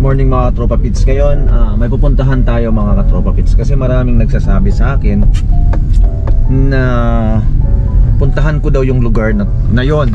morning mga katropa pits. Ngayon may pupuntahan tayo mga katropa pits, kasi maraming nagsasabi sa akin na puntahan ko daw yung lugar na yon.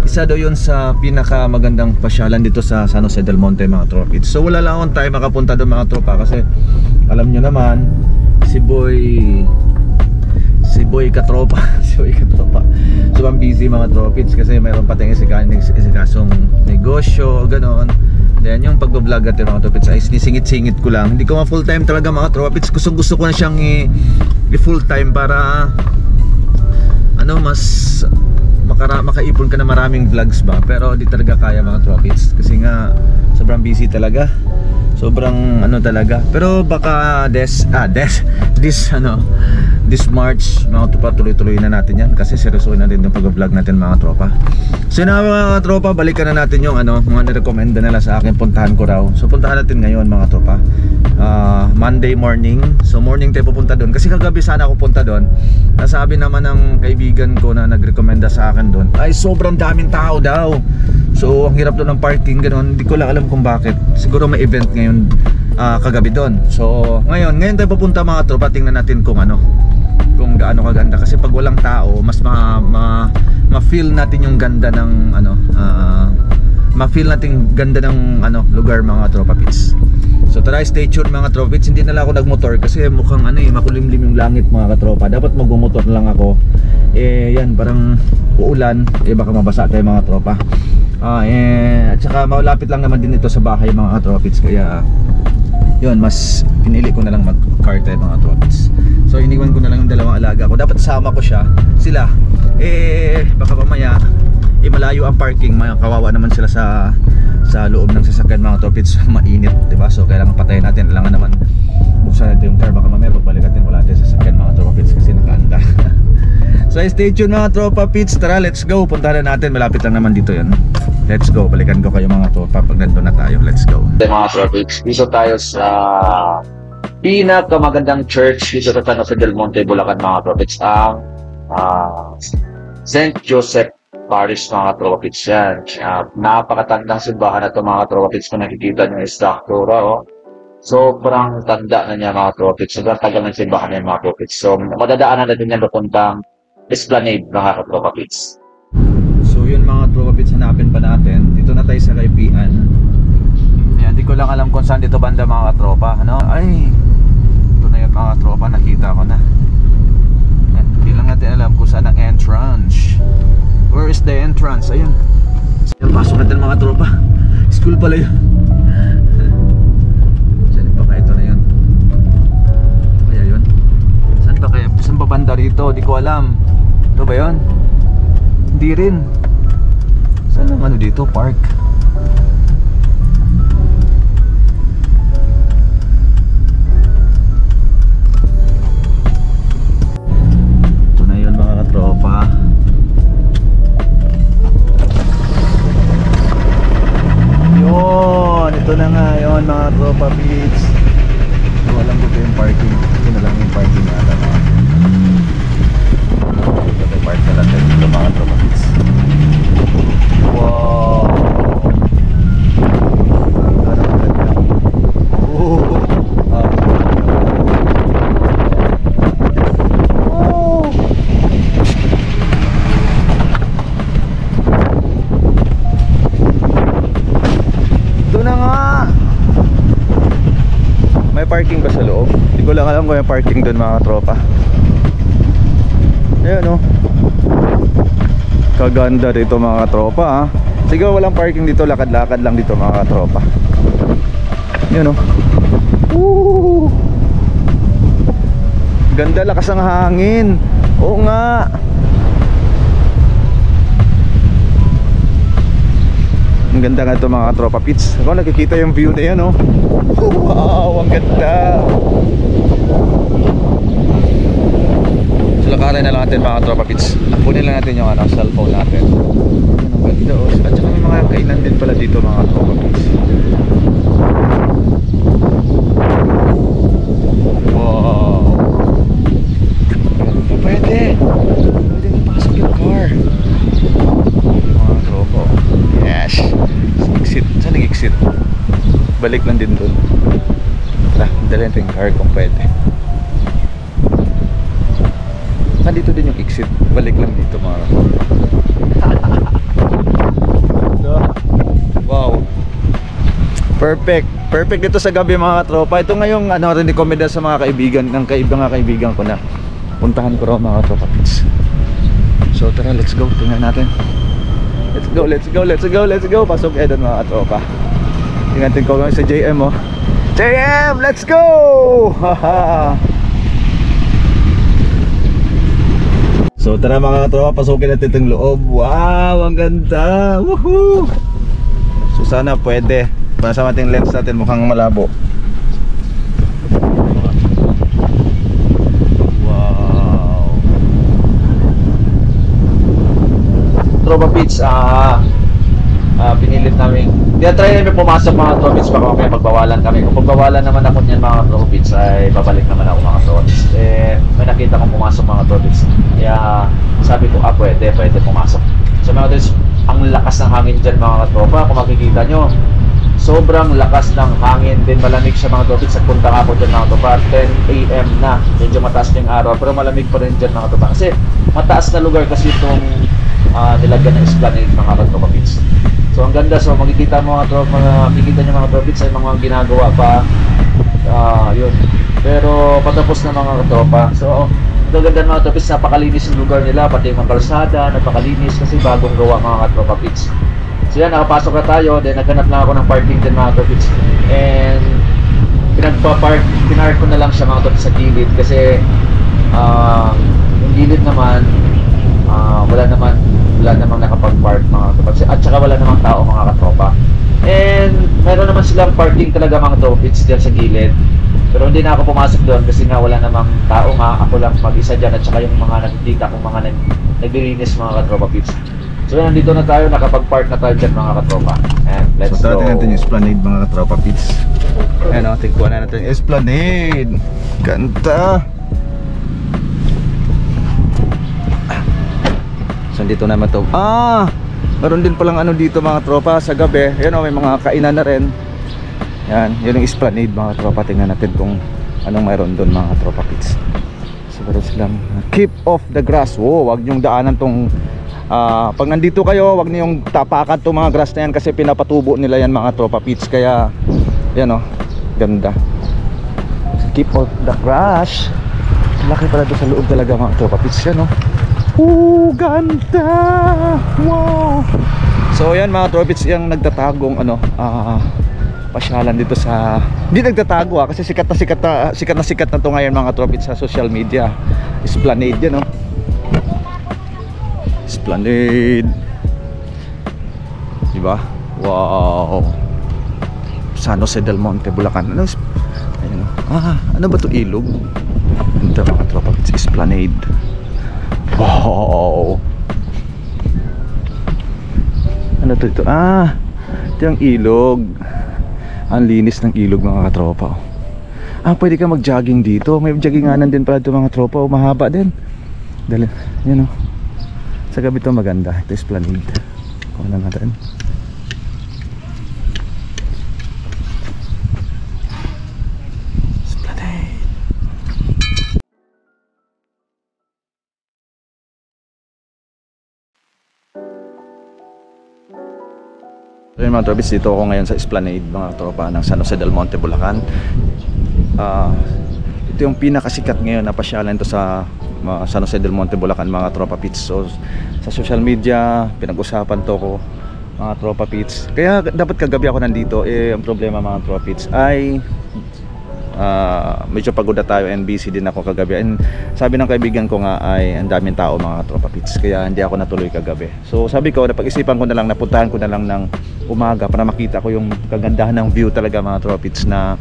Isa daw yun sa pinaka magandang pasyalan dito sa San Jose del Monte mga tropa pits. So wala lang akong time makapunta doon mga tropa, kasi alam nyo naman si Boy Katropa so I'm busy mga tropits, kasi mayroon pa tayong isikasong negosyo, ganoon. Then yung pag-vlog natin mga tropits ay sinisingit-singit ko lang. Hindi ko full time talaga mga tropits. Gusto ko na siyang i-full time para mas makaipon ka na maraming vlogs ba. Pero di talaga kaya mga tropits, kasi nga sobrang busy talaga. Sobrang talaga. Pero baka this March mga tropa, tuloy-tuloy na natin yan, kasi seryoso na din yung pag-vlog natin mga tropa. So na mga tropa, balikan na natin yung mga nirekomenda nila sa akin, puntahan ko raw. So puntahan natin ngayon mga tropa, Monday morning. So morning tayo pupunta doon, kasi kagabi sana ako punta doon. Nasabi naman ng kaibigan ko na nagrekomenda sa akin doon ay sobrang daming tao daw. So ang hirap doon ng parking, ganoon. Hindi ko lang alam kung bakit. Siguro may event ngayon kagabi doon. So ngayon tayo pupunta mga tropa. Tingnan natin kung gaano kaganda, kasi pag walang tao mas ma-feel natin yung ganda ng ma-feel natin ganda ng lugar mga tropa pits. So tara, stay tuned mga tropa pits. Hindi na lang ako nagmotor kasi mukhang makulimlim yung langit mga katropa. Dapat magmotor lang ako. Yan, parang uulan, baka mabasa tayo mga tropa. At saka malapit lang naman din ito sa bahay mga tropa pits, kaya yun, mas pinili ko na lang mag-car tayo mga tropits. So iniwan ko na lang yung dalawang alaga ko. Dapat sama ko sila. Baka mamaya malayo ang parking, kawawa naman sila sa loob ng sasakyan mga tropits. Mainit, diba? So kailangan patayin natin. Kailangan naman buksan natin yung car. Baka mamaya pagbalik natin wala natin sasakyan mga tropits, kasi nakaanda. So stay tuned mga tropa pits. Tara, let's go. Puntahan na natin. Malapit lang naman dito yun. Let's go. Balikan ko kayo mga tropa pag nandun na tayo. Let's go. Mga tropa pits, dito tayo sa pinakamagandang church dito sa San Jose del Monte, Bulacan mga tropa pits. Ang St. Joseph Parish mga tropa pits yan. Napakatandang simbahan na ito mga tropa pits. Kung nakikita nyo yung struktura, sobrang tanda na niya mga tropa pits. Sobrang tagal ng simbahan niya mga tropa pits. So madadaanan na din yan papuntang Esplanade mga tropa pits. So yun mga tropa pits, hanapin pa natin. Dito na tayo sa Kaipian. Ayan, di ko lang alam kung saan dito banda mga tropa. Ay, ito na yun mga tropa, nakita ko na. Ayan, hindi lang natin alam kung saan ang entrance. Where is the entrance? Ayun. Ayan, pasok natin mga tropa. School pala yun. Saan pa kaya ito na yun? Kaya yun? Saan pa kaya? Saan pa banda rito? Di ko alam. Ito ba yun? Hindi rin. Saan ang dito? Park. Ito na yun mga katropa. Yun, ito na nga yun mga tropa beats. Walang dito yung parking. Ito na lang yung parking natin. Ito yung park na natin dito mga tropa beats. Wow. Parking ba sa loob? Hindi ko lang alam kung may parking doon mga tropa. Ayan kaganda dito mga tropa Siguro walang parking dito, lakad-lakad lang dito mga tropa. Ayan ganda, lakas ng hangin. Oo nga. Ang ganda nga ito mga tropa pits. Ako nakikita yung view na yan Wow, ang ganda. So lakarin na lang natin mga tropa pits. Kunin lang natin yung cellphone natin. Ang ganda At saka may mga kainan din pala dito mga tropa pits. Wow. Pwede ipasok yung car. Mga tropa. Yes. Exit. Saan nag-exit? balik lang din dun. Tara, dala natin yung car kung pwede. Dito din yung exit, balik lang dito mga wow, perfect dito sa gabi mga tropa. Ito ngayong ano rin recommend sa mga kaibigan ng kaibigan ko na puntahan ko raw mga tropa pits. So tara, let's go, tingnan natin. Let's go. Pasok Edan mga tropa. Tingnan natin ko sa JM oh. JM, let's go. Haha. So tara mga tropa, pasukin natin itong loob. Wow, ang ganda. Woohoo. So sana pwede. Panasama natin lens natin, mukhang malabo. Wow. Tropa Beach, pinilit namin. Try namin pumasok mga Tropa Beach, baka okay pagbawalan kami. Kung pagbawalan naman ako niyan mga Tropa Beach, ay babalik naman ako mga Tropa Beach. May nakita kong pumasok mga Tropa Beach. Kaya sabi ko, pwede pumasok. So mga Tropa, ang lakas ng hangin dyan mga tropa. Kung makikita nyo, sobrang lakas ng hangin. Din malamig siya mga tropa. Sa punta nga po dyan mga tropa, 10 AM na. Medyo mataas na yung araw, pero malamig pa rin dyan mga tropa. Kasi mataas na lugar kasi itong nilagyan ng Esplanade mga tropa beach. So ang ganda. So makikita mo mga tropa, makikita nyo mga tropa beach ay mga ginagawa pa. Yun. Pero patapos na mga tropa. So ang ganda mga tropa beach, napakalinis yung lugar nila. Pati yung mga kalsada, napakalinis kasi bagong gawa mga tropa beach. So yan, nakapasok na tayo. Then naghanap lang ako ng parking din mga tropa beach. And pinark ko na lang siya mga tropa sa gilid. Kasi yung gilid naman, wala namang nakapag-park mga tropa. At saka wala namang tao mga katropa. And meron naman silang parking talaga mga tropa beach dyan sa gilid. Pero hindi na ako pumasok doon kasi nga wala namang tao nga. Ako lang mag-isa dyan at saka yung mga nakikita kong mga naglilinis mga katropa beach. So nandito na tayo, nakapag-park na tayo dyan mga katropa. And let's go. So natin yung Esplanade mga katropa beach. Ayan o, tigkuhan na natin yung Esplanade. Ganda. So dito naman to. Meron din palang ano dito mga tropa sa gabi. Ayan o, may mga kainan na rin. Yan, yun yung Esplanade mga tropa. Tingnan natin kung anong mayroon doon mga tropa pits. So meron silang keep off the grass. Wag nyong daanan tong pag nandito kayo, wag niyong tapakan tong mga grass na yan kasi pinapatubo nila yan mga tropa pits. Kaya yan o, ganda. Keep off the grass. Laki pala doon sa loob talaga mga tropa pits. Yan o, ganda. Wow. So yan mga tropa pits, yung nagtatagong ano pasyalan dito sa, hindi nagtatago kasi sikat na to ngayon mga tropits sa social media. Esplanade yan no. Esplanade, diba? Wow. San Jose del Monte, Bulacan. Ano? Ayun, ano ba to, ilog? Ito mga tropits, Esplanade. Wow. Ano to ito? Ito yung ilog. Ang linis ng ilog mga katropa. Pwede ka mag-jogging dito. May jogginganan din pala ito mga tropa. Mahaba din. Dali, yan o. Sa gabi ito maganda. Ito Esplanade. Kuha na natin. Esplanade. So yun mga tropis, dito ako ngayon sa Esplanade mga tropa ng San Jose del Monte, Bulacan. Ito yung pinakasikat ngayon na pasyalan ito sa San Jose del Monte, Bulacan mga tropa pits. So sa social media pinag-usapan to ko mga tropa pits. Kaya dapat kagabi ako nandito. Ang problema mga tropa pits ay medyo pagod na tayo and busy din ako kagabi. And sabi ng kaibigan ko nga ay ang daming tao mga tropa pits, kaya hindi ako natuloy kagabi. So sabi ko, napag-isipan ko na lang, napuntahan ko na lang ng umaga para makita ko yung kagandahan ng view talaga mga tropa pits na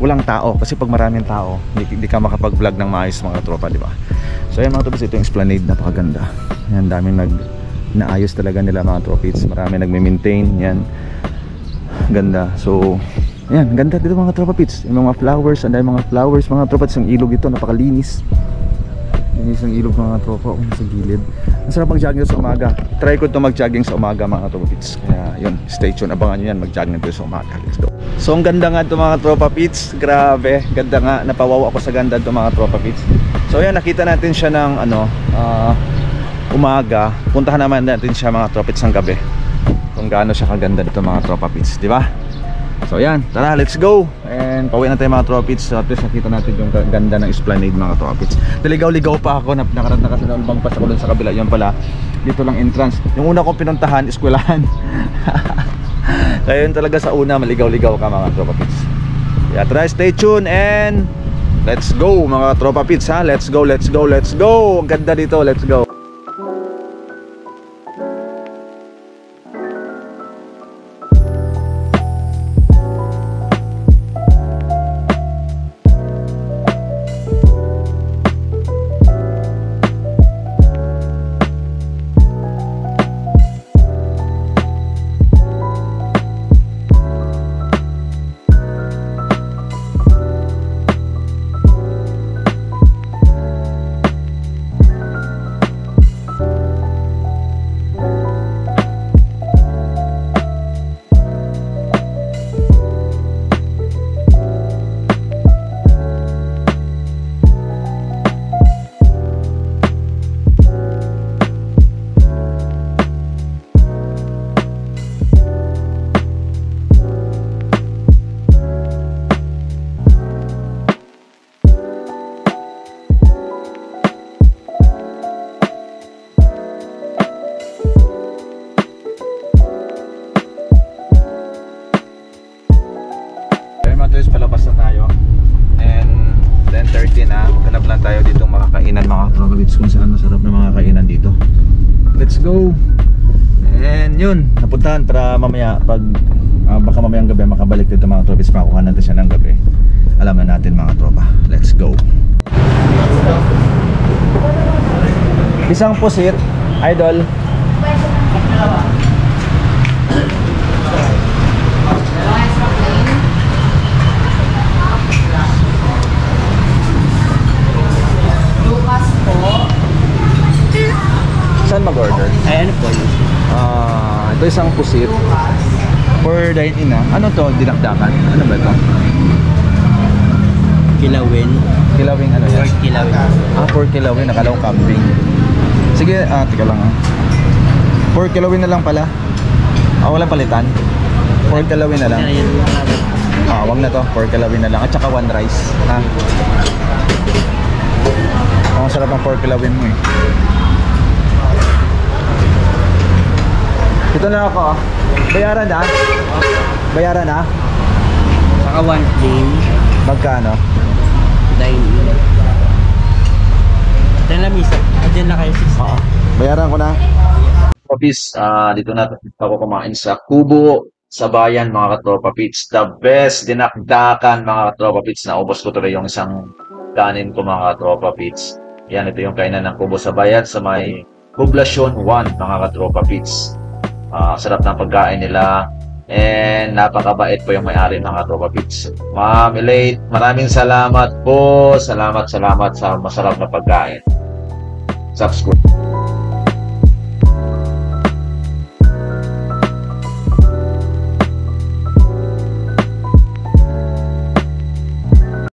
walang tao. Kasi pag maraming tao, hindi ka makapag-vlog ng maayos mga tropa, di ba? So ayan mga tropa pits, ito yung Esplanade, napakaganda. Yan, daming naayos talaga nila mga tropa pits. Marami nagme-maintain, yan. Ganda. So ayan, ganda dito mga tropa pits. Yung mga flowers, anday mga flowers mga tropa pits. Yung ilog ito, napakalinis. Linis ng ilog mga tropa sa gilid. Ang sarap mag-jogging sa umaga. Try ko ito mag-jogging sa umaga mga tropa pits. Kaya yun, stay tuned, abangan nyo yan, mag-jogging dito sa umaga. Let's go. So ang ganda nga ito mga tropa pits. Grabe, ganda nga. Napawaw ako sa ganda ito mga tropa pits. So ayan, nakita natin siya ng umaga. Puntahan naman natin siya mga tropa pits ng gabi. Kung gaano siya kaganda dito mga tropa pits, di ba? So ayan, tara, let's go. And pauwi na tayo mga tropa pits. So at least nakita natin yung ganda ng Esplanade mga tropa pits. Naligaw-ligaw pa ako. Nakaranta kasi na ulbang pas ako dun sa kabila. Yan pala, dito lang entrance. Yung una kong pinuntahan, eskwelahan. Kaya yun talaga sa una, maligaw-ligaw ka mga tropa pits. Yeah, try, stay tuned and let's go mga tropa pits ha. Let's go, let's go, let's go. Ang ganda dito, let's go. Palabas na tayo and 10:30 na. Maghanap lang tayo dito makakainan mga tropa pits, kung saan masarap na mga kainan dito. Let's go. And yun, napuntahan para mamaya pag baka mamayang gabi makabalik dito mga tropa pits, makuha natin siya ng gabi. Alam na natin mga tropa. Let's go. Isang pusit, idol. Saan mag-order? Ay, ano po yun? Ito isang pusit for dine-in na. Ano to? Dinakdakan? Ano ba ito? Kilawin. Kilawing ano yan? Pork kilawin. Pork kilawin. Nakala ko kambing. Sige, tika lang Pork kilawin na lang pala. Walang palitan. Pork kilawin na lang. Wag na to. Pork kilawin na lang. At saka one rice. Ang sarap ng pork kilawin mo eh. Ito na ako. Bayaran na? Bayaran na? Saka one plane. Magkano? Dine-in. Ito na misa. Diyan na kayo 60. Bayaran ko na. Popis, dito na ako kumain sa Kubo sa bayan mga katropa pits. The best dinakdakan mga katropa pits. Naubos ko tuloy yung isang kanin ko mga katropa pits. Yan, ito yung kainan ng Kubo sa bayan sa may Poblasyon 1 mga katropa pits. Sarap ng pagkain nila and napakabait po yung may-ari mga tropa pits. Ma'am Elaine, maraming salamat po. Salamat sa masarap na pagkain. Subscribe.